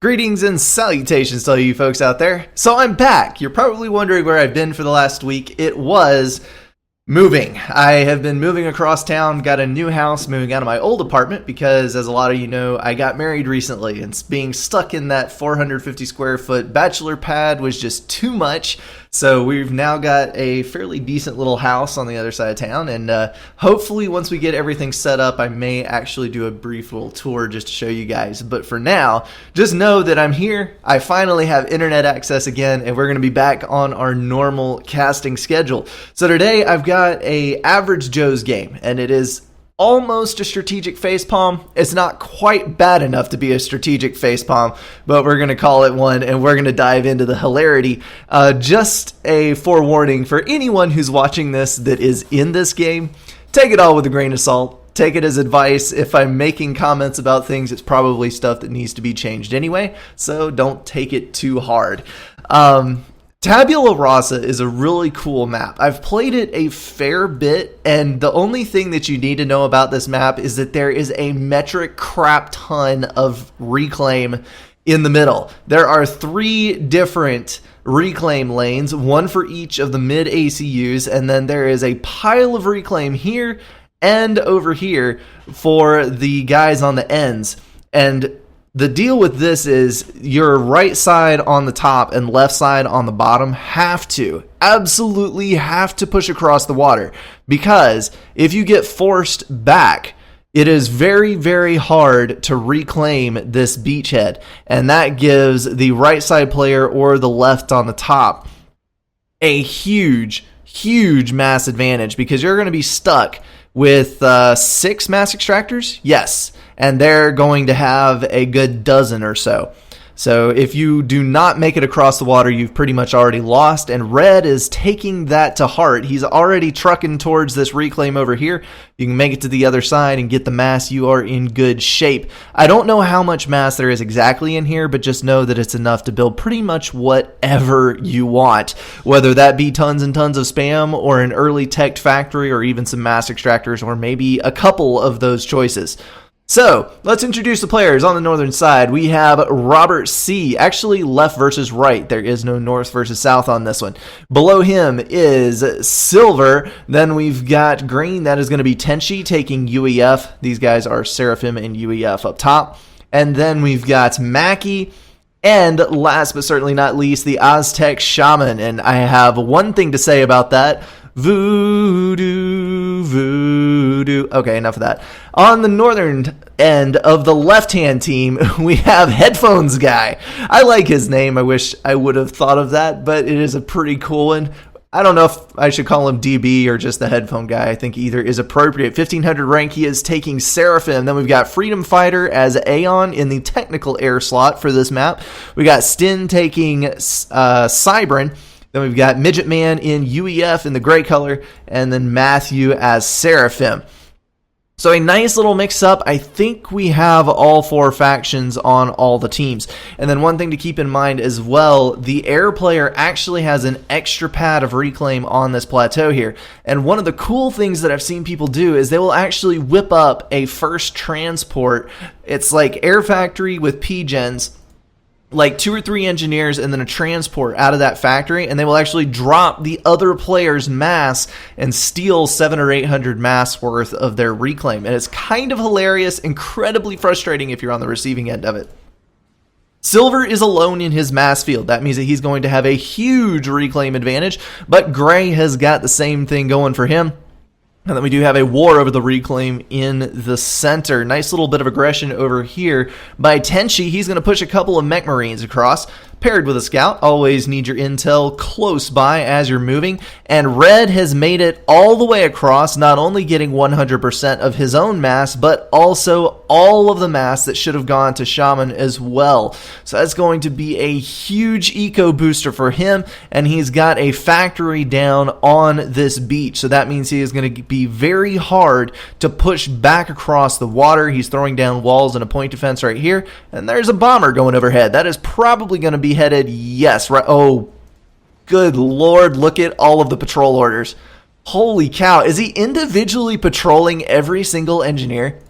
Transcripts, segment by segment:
Greetings and salutations to all you folks out there. So I'm back. You're probably wondering where I've been for the last week. It was moving. I have been moving across town, got a new house, moving out of my old apartment because, as a lot of you know, I got married recently, and being stuck in that 450 square foot bachelor pad was just too much. So we've now got a fairly decent little house on the other side of town, and hopefully once we get everything set up, I may actually do a brief little tour just to show you guys. But for now, just know that I'm here. I finally have internet access again, and we're going to be back on our normal casting schedule. So today I've got a average Joe's game, and it is almost a strategic facepalm. It's not quite bad enough to be a strategic facepalm, but we're going to call it one, and we're going to dive into the hilarity. Just a forewarning for anyone who's watching this that is in this game, take it all with a grain of salt. Take it as advice. If I'm making comments about things, it's probably stuff that needs to be changed anyway, so don't take it too hard. Tabula Rasa is a really cool map. I've played it a fair bit, and the only thing that you need to know about this map is that there is a metric crap ton of reclaim in the middle. There are 3 different reclaim lanes, one for each of the mid ACUs, and then there is a pile of reclaim here and over here for the guys on the ends. And the deal with this is your right side on the top and left side on the bottom absolutely have to push across the water, because if you get forced back, it is very, very hard to reclaim this beachhead, and that gives the right side player or the left on the top a huge mass advantage, because you're going to be stuck with 6 mass extractors, yes, and they're going to have a good dozen or so. So if you do not make it across the water, you've pretty much already lost, and Red is taking that to heart. He's already trucking towards this reclaim over here. You can make it to the other side and get the mass. You are in good shape. I don't know how much mass there is exactly in here, but just know that it's enough to build pretty much whatever you want, whether that be tons and tons of spam or an early tech factory or even some mass extractors, or maybe a couple of those choices. So, let's introduce the players. On the northern side, we have Robert C. Actually, left versus right. There is no north versus south on this one. Below him is Silver. Then we've got green. That is going to be Tenchi taking UEF. These guys are Seraphim and UEF up top. And then we've got Mackie. And last but certainly not least, the Aztec Shaman. And I have one thing to say about that. Voodoo, voodoo. Okay, enough of that. On the northern end of the left-hand team, we have Headphones Guy. I like his name. I wish I would have thought of that, but it is a pretty cool one. I don't know if I should call him DB or just the Headphone Guy. I think either is appropriate. 1500 rank, he is taking Seraphim. Then we've got Freedom Fighter as Aeon in the technical air slot for this map. We got Stin taking Cybran. Then we've got Midget Man in UEF in the gray color, and then Matthew as Seraphim. So a nice little mix-up. I think we have all 4 factions on all the teams. And then one thing to keep in mind as well, the air player actually has an extra pad of reclaim on this plateau here. And one of the cool things that I've seen people do is they will actually whip up a first transport. It's like Air Factory with P-Gens, like 2 or 3 engineers and then a transport out of that factory, and they will actually drop the other player's mass and steal 700 or 800 mass worth of their reclaim. And it's kind of hilarious, incredibly frustrating if you're on the receiving end of it. Silver is alone in his mass field. That means that he's going to have a huge reclaim advantage, but Gray has got the same thing going for him. And then we do have a war over the reclaim in the center. Nice little bit of aggression over here by Tenchi. He's going to push a couple of mech marines across, paired with a scout. Always need your intel close by as you're moving. And Red has made it all the way across, not only getting 100% of his own mass, but also all of the mass that should have gone to Shaman as well. So that's going to be a huge eco booster for him, and he's got a factory down on this beach. So that means he is going to be very hard to push back across the water. He's throwing down walls and a point defense right here, and there's a bomber going overhead. That is probably going to be headed, yes, right. Oh, good Lord, look at all of the patrol orders. Holy cow, is he individually patrolling every single engineer?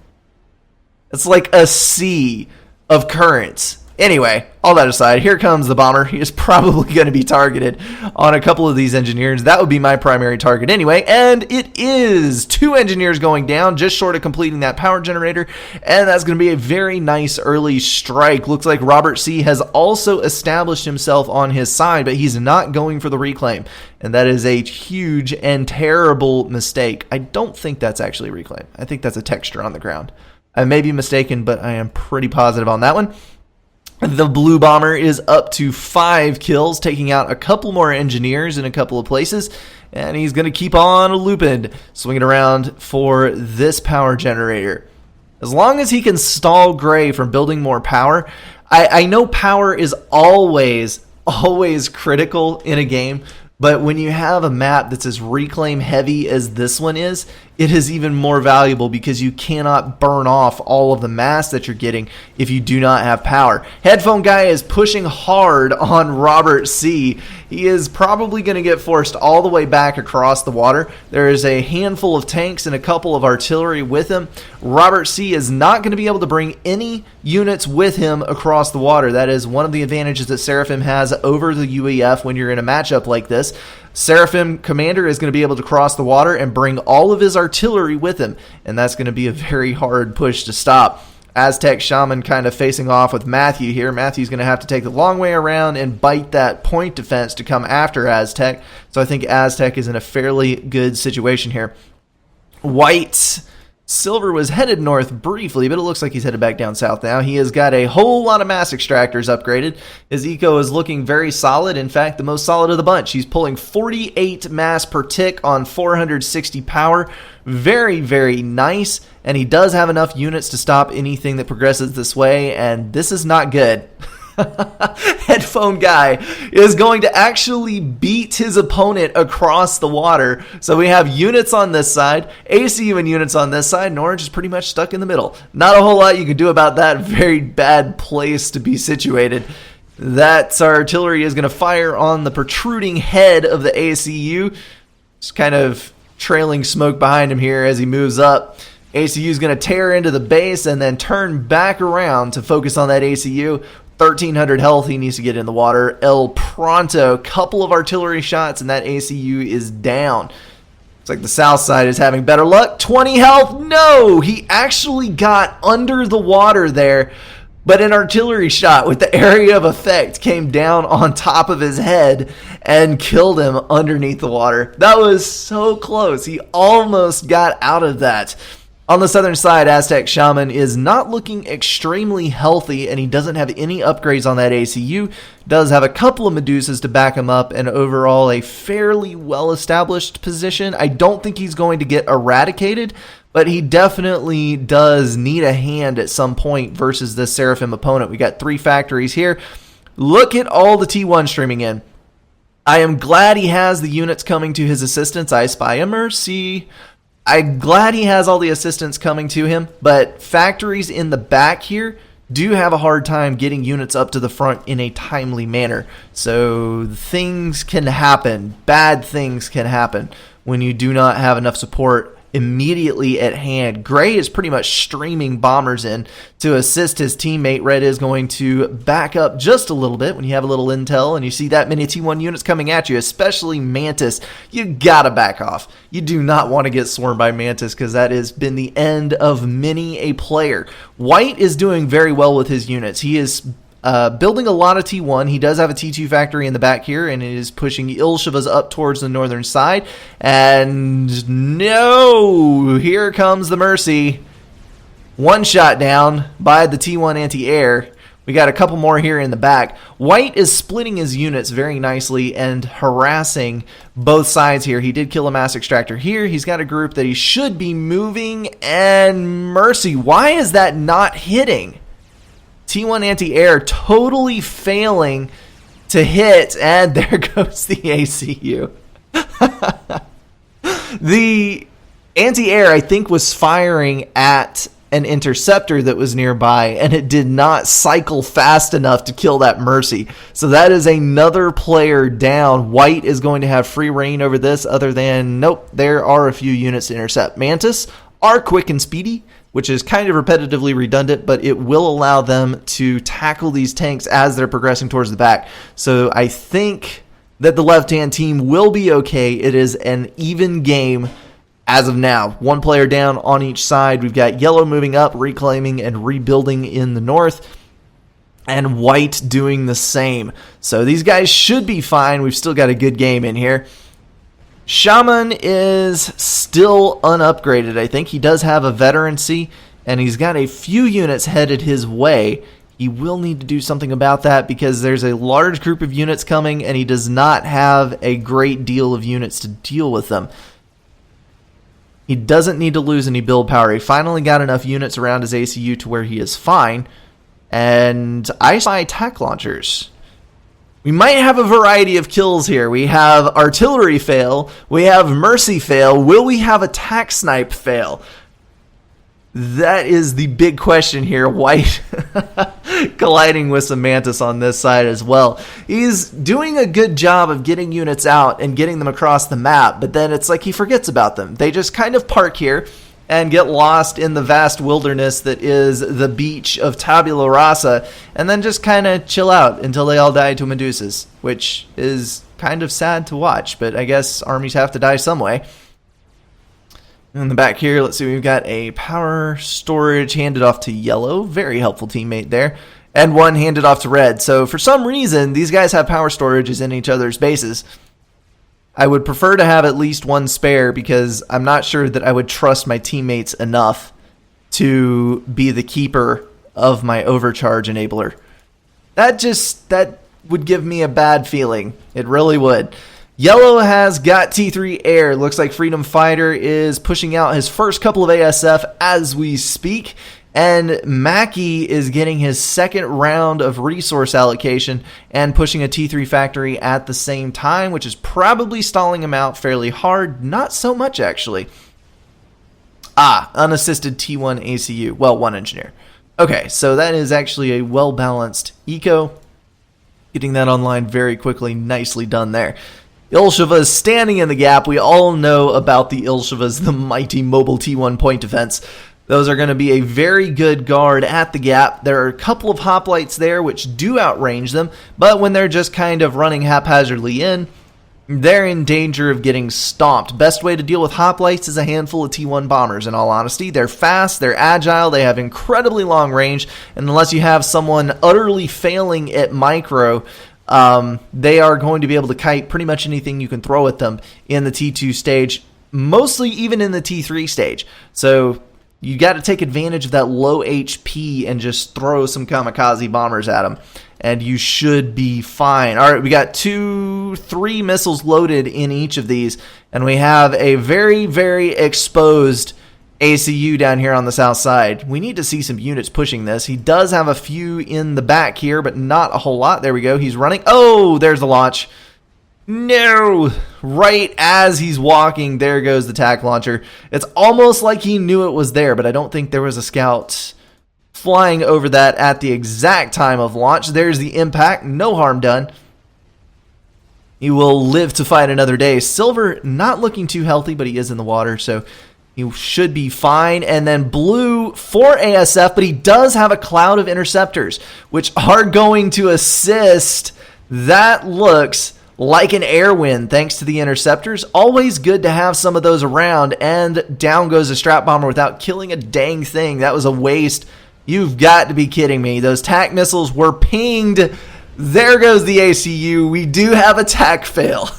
It's like a sea of currents Anyway, all that aside, here comes the bomber. He is probably going to be targeted on a couple of these engineers. That would be my primary target anyway, and it is 2 engineers going down, just short of completing that power generator, and that's going to be a very nice early strike. Looks like Robert C. has also established himself on his side, but he's not going for the reclaim, and that is a huge and terrible mistake. I don't think that's actually reclaim. I think that's a texture on the ground. I may be mistaken, but I am pretty positive on that one. The blue bomber is up to 5 kills, taking out a couple more engineers in a couple of places, and he's going to keep on looping, swinging around for this power generator. As long as he can stall Gray from building more power, I know power is always critical in a game, but when you have a map that's as reclaim heavy as this one is, it is even more valuable because you cannot burn off all of the mass that you're getting if you do not have power. Headphone guy is pushing hard on Robert C. He is probably going to get forced all the way back across the water. There is a handful of tanks and a couple of artillery with him. Robert C. is not going to be able to bring any units with him across the water. That is one of the advantages that Seraphim has over the UEF when you're in a matchup like this. Seraphim Commander is going to be able to cross the water and bring all of his artillery with him, and that's going to be a very hard push to stop. Aztec Shaman kind of facing off with Matthew here. Matthew's going to have to take the long way around and bite that point defense to come after Aztec, so I think Aztec is in a fairly good situation here. White Silver was headed north briefly, but it looks like he's headed back down south now. He has got a whole lot of mass extractors upgraded. His eco is looking very solid. In fact, the most solid of the bunch. He's pulling 48 mass per tick on 460 power. Very, very nice. And he does have enough units to stop anything that progresses this way, and this is not good. Headphone guy is going to actually beat his opponent across the water. So we have units on this side, ACU and units on this side, and Orange is pretty much stuck in the middle. Not a whole lot you can do about that. Very bad place to be situated. That artillery is going to fire on the protruding head of the ACU. Just kind of trailing smoke behind him here as he moves up. ACU is going to tear into the base and then turn back around to focus on that ACU. 1,300 health, he needs to get in the water. El Pronto, couple of artillery shots, and that ACU is down. Looks like the south side is having better luck. 20 health, no! He actually got under the water there, but an artillery shot with the area of effect came down on top of his head and killed him underneath the water. That was so close. He almost got out of that. On the southern side, Aztec Shaman is not looking extremely healthy, and he doesn't have any upgrades on that ACU. Does have a couple of Medusas to back him up, and overall a fairly well-established position. I don't think he's going to get eradicated, but he definitely does need a hand at some point versus this Seraphim opponent. We got 3 factories here. Look at all the T1 streaming in. I am glad he has the units coming to his assistance. I spy a Mercy. I'm glad he has all the assistants coming to him, but factories in the back here do have a hard time getting units up to the front in a timely manner. So things can happen. Bad things can happen when you do not have enough support immediately at hand. Gray is pretty much streaming bombers in to assist his teammate. Red is going to back up just a little bit when you have a little intel and you see that many T1 units coming at you, especially Mantis. You gotta back off. You do not want to get swarmed by Mantis because that has been the end of many a player. White is doing very well with his units. He is building a lot of T1. He does have a T2 factory in the back here, and it is pushing Ilshivas up towards the northern side. And no, here comes the Mercy. One shot down by the T1 anti-air. We got a couple more here in the back. White is splitting his units very nicely and harassing both sides here. He did kill a mass extractor here. He's got a group that he should be moving. And Mercy, why is that not hitting? T1 anti-air totally failing to hit, and there goes the ACU. The anti-air, I think, was firing at an interceptor that was nearby, and it did not cycle fast enough to kill that Mercy. So that is another player down. White is going to have free reign over this, other than, nope, there are a few units to intercept. Mantis are quick and speedy. which is kind of repetitively redundant, but it will allow them to tackle these tanks as they're progressing towards the back. So I think that the left-hand team will be okay. It is an even game as of now. One player down on each side. We've got yellow moving up, reclaiming and rebuilding in the north, and white doing the same. So these guys should be fine. We've still got a good game in here. Shaman is still unupgraded, I think. He does have a veterancy, and he's got a few units headed his way. He will need to do something about that because there's a large group of units coming, and he does not have a great deal of units to deal with them. He doesn't need to lose any build power. He finally got enough units around his ACU to where he is fine. And I spy attack launchers. We might have a variety of kills here. We have artillery fail. We have mercy fail. Will we have attack snipe fail? That is the big question here. White colliding with some Mantis on this side as well. He's doing a good job of getting units out and getting them across the map, but then it's like he forgets about them. They just kind of park here and get lost in the vast wilderness that is the beach of Tabula Rasa, and then just kind of chill out until they all die to Medusas, which is kind of sad to watch, but I guess armies have to die some way. In the back here, let's see, we've got a power storage handed off to yellow. Very helpful teammate there. And one handed off to red. So for some reason, these guys have power storages in each other's bases. I would prefer to have at least one spare because I'm not sure that I would trust my teammates enough to be the keeper of my overcharge enabler. That would give me a bad feeling. It really would. Yellow has got T3 air. Looks like Freedom Fighter is pushing out his first couple of ASF as we speak. And Mackie is getting his second round of resource allocation and pushing a T3 factory at the same time, which is probably stalling him out fairly hard. Not so much, actually. Unassisted T1 ACU. Well, one engineer. Okay, so that is actually a well-balanced eco. Getting that online very quickly. Nicely done there. Ilsheva is standing in the gap. We all know about the Ilshevas, the mighty mobile T1 point defense. Those are going to be a very good guard at the gap. There are a couple of hoplites there which do outrange them, but when they're just kind of running haphazardly in, they're in danger of getting stomped. Best way to deal with hoplites is a handful of T1 bombers, in all honesty. They're fast, they're agile, they have incredibly long range, and unless you have someone utterly failing at micro, they are going to be able to kite pretty much anything you can throw at them in the T2 stage, mostly even in the T3 stage. So you got to take advantage of that low HP and just throw some kamikaze bombers at them, and you should be fine. All right, we got 3 missiles loaded in each of these, and we have a very, very exposed ACU down here on the south side. We need to see some units pushing this. He does have a few in the back here, but not a whole lot. There we go. He's running. Oh, there's the launch. No! Right as he's walking, there goes the tack launcher. It's almost like he knew it was there, but I don't think there was a scout flying over that at the exact time of launch. There's the impact. No harm done. He will live to fight another day. Silver not looking too healthy, but he is in the water, so he should be fine. And then blue for ASF, but he does have a cloud of interceptors, which are going to assist. That looks like an air win thanks to the interceptors. Always good to have some of those around. And down goes a strap bomber without killing a dang thing. That was a waste. You've got to be kidding me. Those TAC missiles were pinged. There goes the ACU. We do have a TAC fail.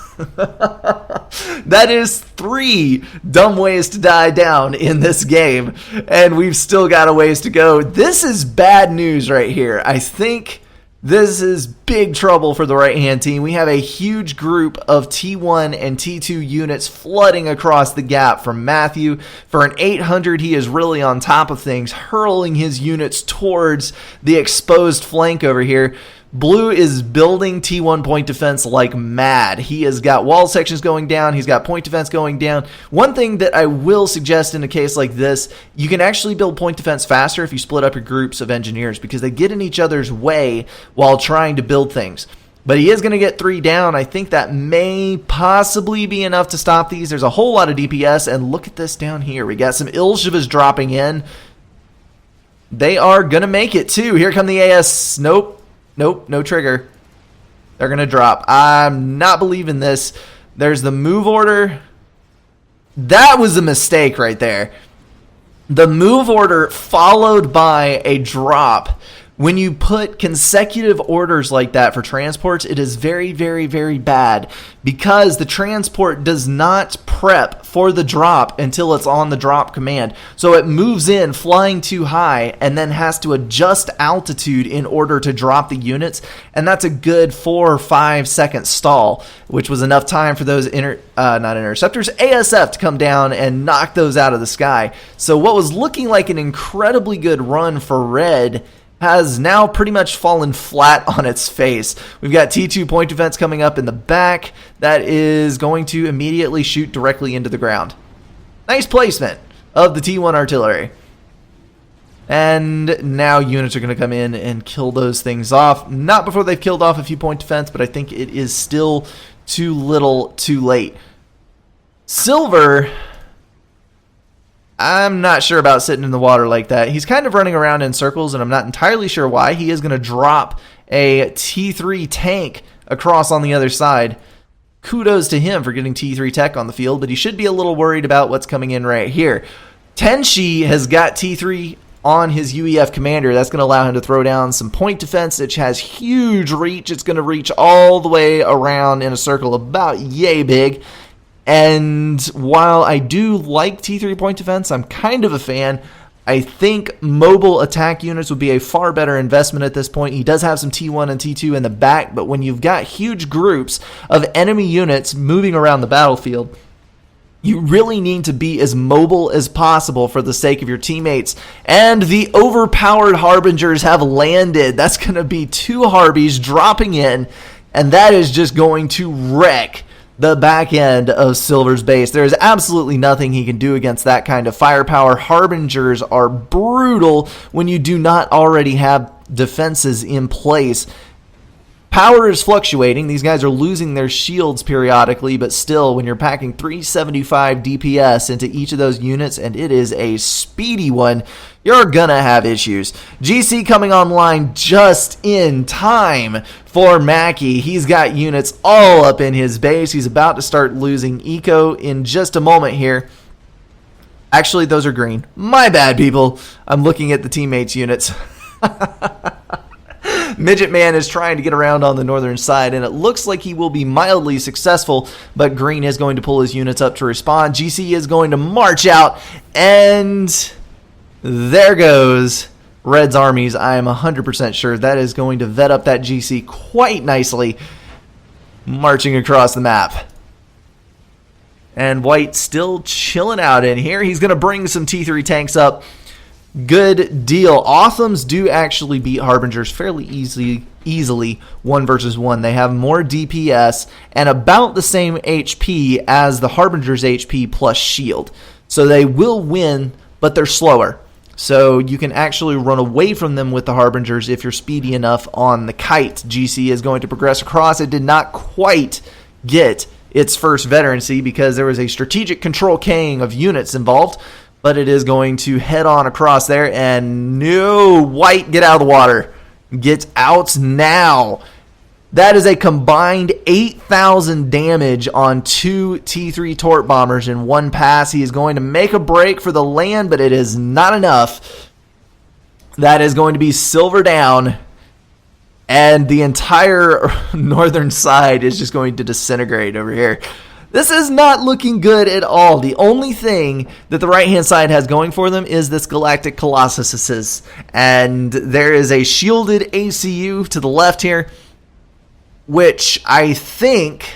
That is 3 dumb ways to die down in this game, and we've still got a ways to go. This is bad news right here. I think this is big trouble for the right-hand team. We have a huge group of T1 and T2 units flooding across the gap from Matthew. For an 800, he is really on top of things, hurling his units towards the exposed flank over here. Blue is building T1 point defense like mad. He has got wall sections going down. He's got point defense going down. One thing that I will suggest in a case like this, you can actually build point defense faster if you split up your groups of engineers because they get in each other's way while trying to build things. But he is going to get 3 down. I think that may possibly be enough to stop these. There's a whole lot of DPS, and look at this down here. We got some Ilshevas dropping in. They are going to make it, too. Here come the AS. Nope, no trigger. They're going to drop. I'm not believing this. There's the move order. That was a mistake right there. The move order followed by a drop. When you put consecutive orders like that for transports, it is very, very, very bad because the transport does not prep for the drop until it's on the drop command. So it moves in flying too high and then has to adjust altitude in order to drop the units. And that's a good 4 or 5 second stall, which was enough time for those not interceptors, ASF to come down and knock those out of the sky. So what was looking like an incredibly good run for Red has now pretty much fallen flat on its face. We've got T2 point defense coming up in the back that is going to immediately shoot directly into the ground. Nice placement of the T1 artillery. And now units are going to come in and kill those things off. Not before they've killed off a few point defense, but I think it is still too little too late. Silver, I'm not sure about sitting in the water like that. He's kind of running around in circles, and I'm not entirely sure why. He is going to drop a T3 tank across on the other side. Kudos to him for getting T3 tech on the field, but he should be a little worried about what's coming in right here. Tenshi has got T3 on his UEF commander. That's going to allow him to throw down some point defense, which has huge reach. It's going to reach all the way around in a circle about yay big. And while I do like T3 point defense, I'm kind of a fan. I think mobile attack units would be a far better investment at this point. He does have some T1 and T2 in the back, but when you've got huge groups of enemy units moving around the battlefield, you really need to be as mobile as possible for the sake of your teammates. And the overpowered Harbingers have landed. That's going to be 2 Harbies dropping in, and that is just going to wreck the back end of Silver's base. There is absolutely nothing he can do against that kind of firepower. Harbingers are brutal when you do not already have defenses in place. Power is fluctuating. These guys are losing their shields periodically, but still, when you're packing 375 DPS into each of those units, and it is a speedy one, you're gonna have issues. GC coming online just in time for Mackie. He's got units all up in his base. He's about to start losing eco in just a moment here. Actually, those are green. My bad, people. I'm looking at the teammates' units. Midget Man is trying to get around on the northern side, and it looks like he will be mildly successful, but Green is going to pull his units up to respond. GC is going to march out, and there goes Red's armies. I am 100% sure that is going to vet up that GC quite nicely, marching across the map. And White still chilling out in here. He's going to bring some T3 tanks up. Good deal. Authams do actually beat Harbingers fairly easily 1 versus 1. They have more DPS and about the same HP as the Harbingers HP plus shield. So they will win, but they're slower. So you can actually run away from them with the Harbingers if you're speedy enough on the kite. GC is going to progress across. It did not quite get its first veterancy because there was a strategic control K-ing of units involved. But it is going to head on across there, and no, White, get out of the water. Get out now. That is a combined 8,000 damage on 2 T3 Torp bombers in one pass. He is going to make a break for the land, but it is not enough. That is going to be Silver down, and the entire northern side is just going to disintegrate over here. This is not looking good at all. The only thing that the right-hand side has going for them is this Galactic Colossuses. And there is a shielded ACU to the left here, which I think,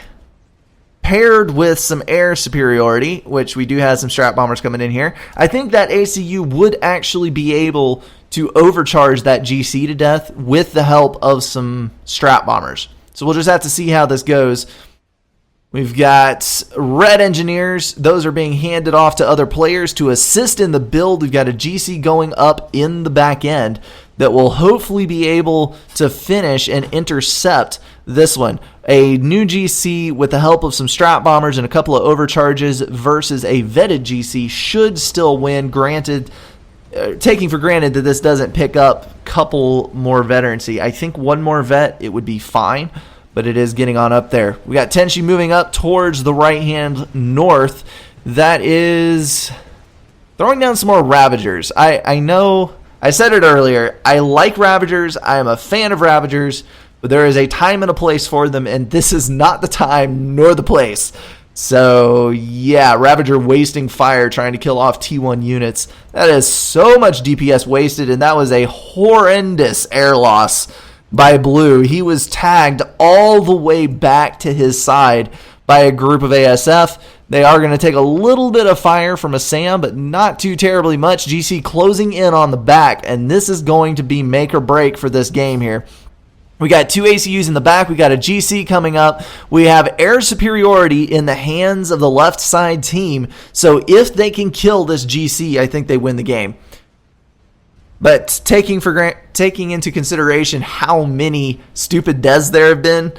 paired with some air superiority, which we do have some strat bombers coming in here, I think that ACU would actually be able to overcharge that GC to death with the help of some strat bombers. So we'll just have to see how this goes. We've got Red Engineers. Those are being handed off to other players to assist in the build. We've got a GC going up in the back end that will hopefully be able to finish and intercept this one. A new GC with the help of some strat bombers and a couple of overcharges versus a vetted GC should still win. Granted, taking for granted that this doesn't pick up a couple more veterancy. I think one more vet, it would be fine, but it is getting on up there. We got Tenshi moving up towards the right-hand north. That is throwing down some more Ravagers. I know, I said it earlier, I like Ravagers. I am a fan of Ravagers, but there is a time and a place for them, and this is not the time nor the place. So, yeah, Ravager wasting fire trying to kill off T1 units. That is so much DPS wasted, and that was a horrendous air loss by Blue. He was tagged all the way back to his side by a group of ASF. They are going to take a little bit of fire from a SAM, but not too terribly much. GC closing in on the back, and this is going to be make or break for this game here. We got 2 ACUs in the back. We got a GC coming up. We have air superiority in the hands of the left side team. So if they can kill this GC, I think they win the game. But taking into consideration how many stupid deaths there have been,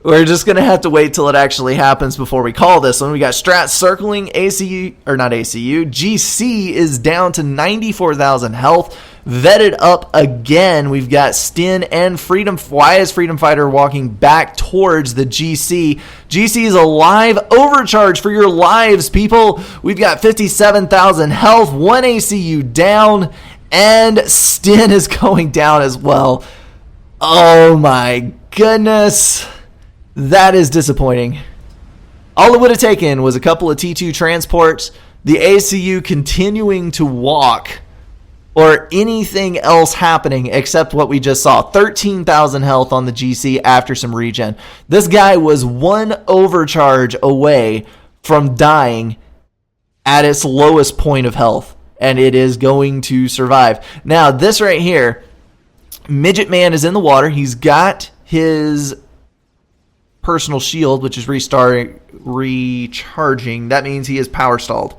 we're just going to have to wait till it actually happens before we call this one. We got Strat circling ACU, or not ACU. GC is down to 94,000 health. Vetted up again. We've got Stin and Freedom. Why is Freedom Fighter walking back towards the GC? GC is alive. Overcharge for your lives, people. We've got 57,000 health. 1 ACU down. And Stin is going down as well. Oh my goodness. That is disappointing. All it would have taken was a couple of T2 transports, the ACU continuing to walk, or anything else happening except what we just saw. 13,000 health on the GC after some regen. This guy was one overcharge away from dying at its lowest point of health, and it is going to survive. Now, this right here, Midget Man is in the water. He's got his personal shield, which is recharging. That means he is power stalled.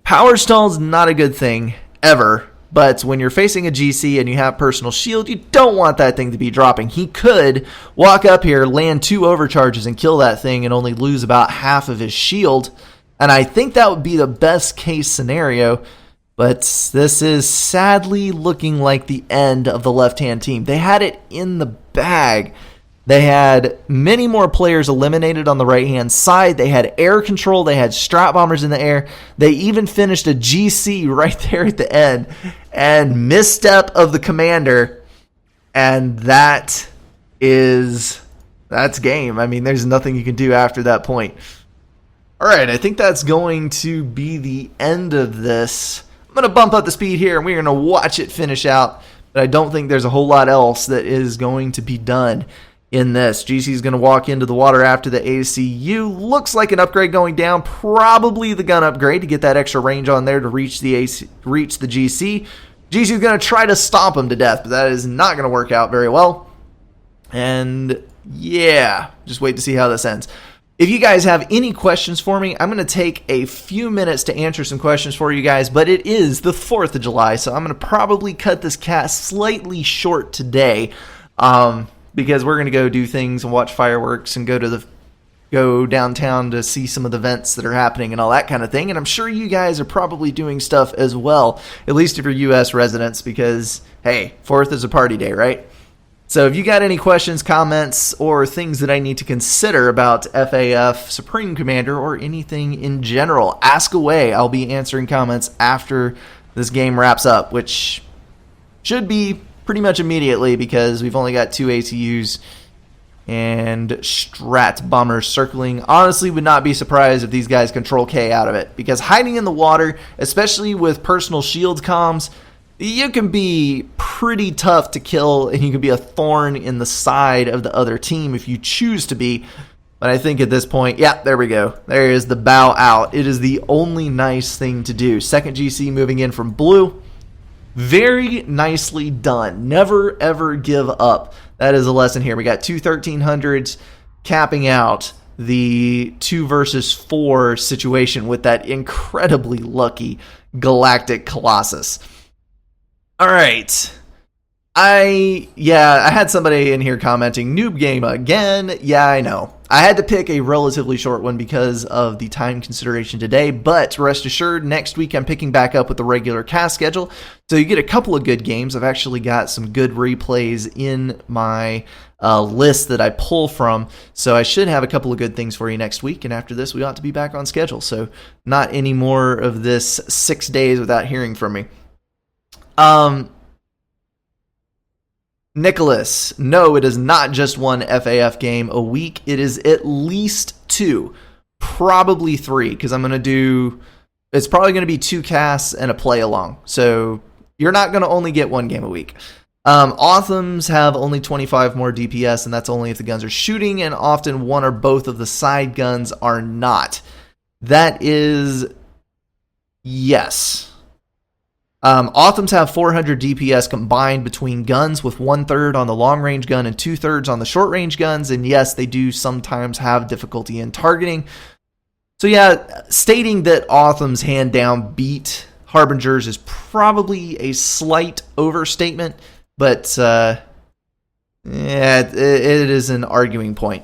Power stall's not a good thing ever, but when you're facing a GC and you have personal shield, you don't want that thing to be dropping. He could walk up here, land 2 overcharges, and kill that thing and only lose about half of his shield, and I think that would be the best case scenario, but this is sadly looking like the end of the left-hand team. They had it in the bag. They had many more players eliminated on the right-hand side. They had air control. They had strat bombers in the air. They even finished a GC right there at the end. And misstep of the commander. And that's game. I mean, there's nothing you can do after that point. All right, I think that's going to be the end of this. I'm going to bump up the speed here, and we're going to watch it finish out. But I don't think there's a whole lot else that is going to be done in this. GC is going to walk into the water after the ACU. Looks like an upgrade going down. Probably the gun upgrade to get that extra range on there to reach the GC. GC is going to try to stomp him to death, but that is not going to work out very well. And yeah, just wait to see how this ends. If you guys have any questions for me, I'm going to take a few minutes to answer some questions for you guys, but it is the 4th of July, so I'm going to probably cut this cast slightly short today. Because we're going to go do things and watch fireworks and go downtown to see some of the events that are happening and all that kind of thing. And I'm sure you guys are probably doing stuff as well, at least if you're U.S. residents, because, hey, 4th is a party day, right? So if you got any questions, comments, or things that I need to consider about FAF Supreme Commander or anything in general, ask away. I'll be answering comments after this game wraps up, which should be pretty much immediately because we've only got 2 ACUs and strat bombers circling. Honestly, would not be surprised if these guys control K out of it, because hiding in the water, especially with personal shield comms, you can be pretty tough to kill, and you can be a thorn in the side of the other team if you choose to be. But I think at this point, yeah, there we go. There is the bow out. It is the only nice thing to do. Second GC moving in from blue. Very nicely done. Never, ever give up. That is a lesson here. We got 2 1300s capping out the 2 versus 4 situation with that incredibly lucky Galactic Colossus. All right. I had somebody in here commenting, noob game again. Yeah, I know. I had to pick a relatively short one because of the time consideration today, but rest assured, next week I'm picking back up with the regular cast schedule, so you get a couple of good games. I've actually got some good replays in my list that I pull from, so I should have a couple of good things for you next week, and after this we ought to be back on schedule, so not any more of this 6 days without hearing from me. Nicholas, no, it is not just one FAF game a week. It is at least 2, probably 3, because it's probably going to be 2 casts and a play along. So you're not going to only get 1 game a week. Authams have only 25 more DPS, and that's only if the guns are shooting, and often one or both of the side guns are not. That is, yes. Authams have 400 DPS combined between guns, with 1/3 on the long-range gun and 2/3 on the short-range guns, and yes, they do sometimes have difficulty in targeting. So yeah, stating that Authams hand down beat Harbingers is probably a slight overstatement, but yeah, it is an arguing point.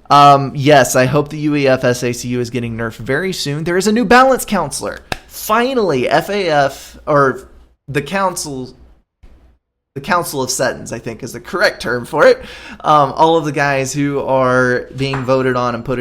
Yes, I hope the UEF SACU is getting nerfed very soon. There is a new balance counselor. Finally, FAF, or the Council of Settons, I think is the correct term for it. All of the guys who are being voted on and put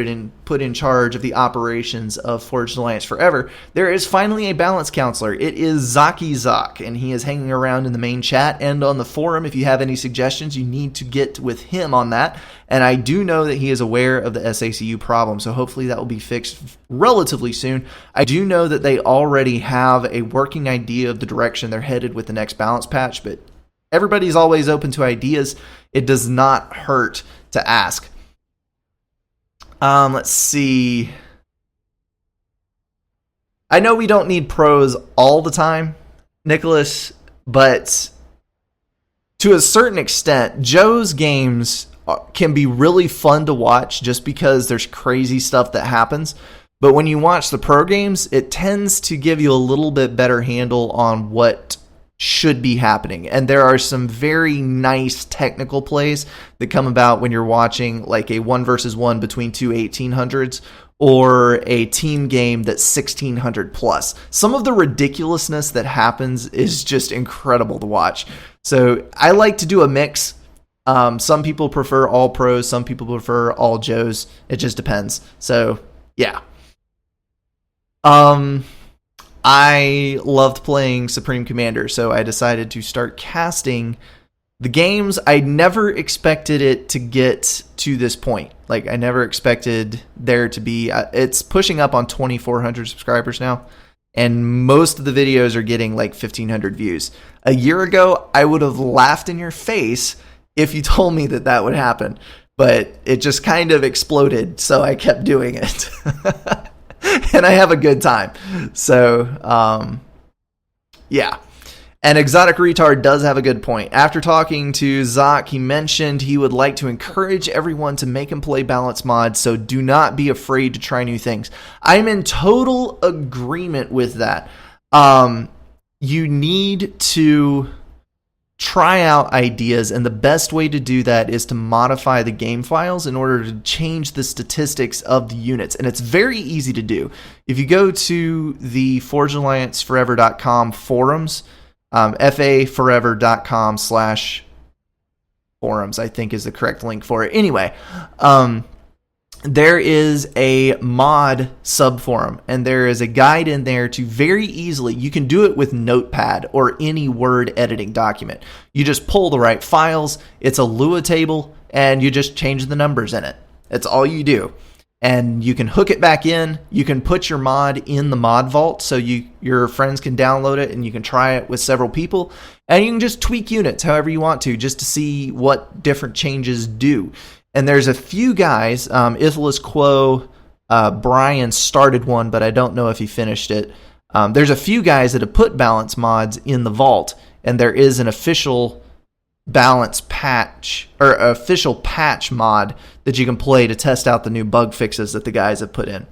in charge of the operations of Forged Alliance Forever. There is finally a balance counselor. It is Zaki Zak, and he is hanging around in the main chat and on the forum. If you have any suggestions, you need to get with him on that. And I do know that he is aware of the SACU problem, so hopefully that will be fixed relatively soon. I do know that they already have a working idea of the direction they're headed with the next balance patch, but everybody's always open to ideas. It does not hurt to ask. Let's see. I know we don't need pros all the time, Nicholas, but to a certain extent, Joe's games can be really fun to watch just because there's crazy stuff that happens. But when you watch the pro games, it tends to give you a little bit better handle on what should be happening. And there are some very nice technical plays that come about when you're watching like a 1v1 between two 1800s or a team game that's 1600 plus. Some of the ridiculousness that happens is just incredible to watch. So I like to do a mix. Some people prefer all pros, some people prefer all Joes. It just depends. So yeah. I loved playing Supreme Commander, so I decided to start casting the games. I never expected it to get to this point. Like, I never expected there to be... it's pushing up on 2,400 subscribers now, and most of the videos are getting like 1,500 views. A year ago, I would have laughed in your face if you told me that that would happen, but it just kind of exploded, so I kept doing it. And I have a good time. So, yeah. And Exotic Retard does have a good point. After talking to Zach, he mentioned he would like to encourage everyone to make and play balance mods, so do not be afraid to try new things. I'm in total agreement with that. You need to try out ideas, and the best way to do that is to modify the game files in order to change the statistics of the units, and it's very easy to do. If you go to the ForgeAllianceForever.com forums, faforever.com/forums, I think is the correct link for it. Anyway, there is a mod subforum, and there is a guide in there to very easily, you can do it with Notepad or any Word editing document. You just pull the right files, it's a Lua table, and you just change the numbers in it. That's all you do. And you can hook it back in, you can put your mod in the mod vault so your friends can download it and you can try it with several people, and you can just tweak units however you want to just to see what different changes do. And there's a few guys, Ithalus Quo, Brian started one, but I don't know if he finished it. There's a few guys that have put balance mods in the vault, and there is an official balance patch, or official patch mod that you can play to test out the new bug fixes that the guys have put in.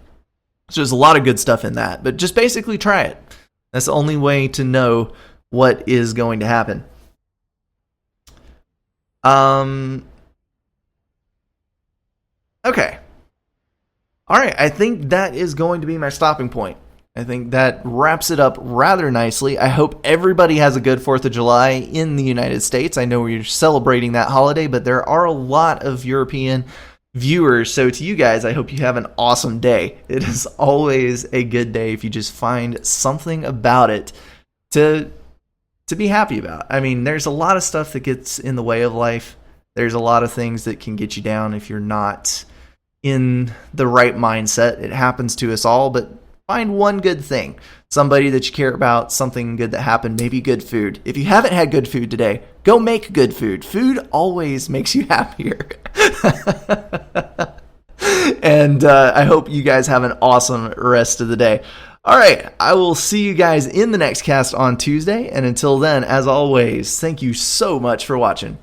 So there's a lot of good stuff in that, but just basically try it. That's the only way to know what is going to happen. Okay. All right, I think that is going to be my stopping point. I think that wraps it up rather nicely. I hope everybody has a good 4th of July in the United States. I know we're celebrating that holiday, but there are a lot of European viewers. So to you guys, I hope you have an awesome day. It is always a good day if you just find something about it to be happy about. I mean, there's a lot of stuff that gets in the way of life. There's a lot of things that can get you down if you're not in the right mindset. It happens to us all, but find one good thing. Somebody that you care about, something good that happened, maybe good food. If you haven't had good food today, go make good food. Food always makes you happier. And I hope you guys have an awesome rest of the day. All right, I will see you guys in the next cast on Tuesday. And until then, as always, thank you so much for watching.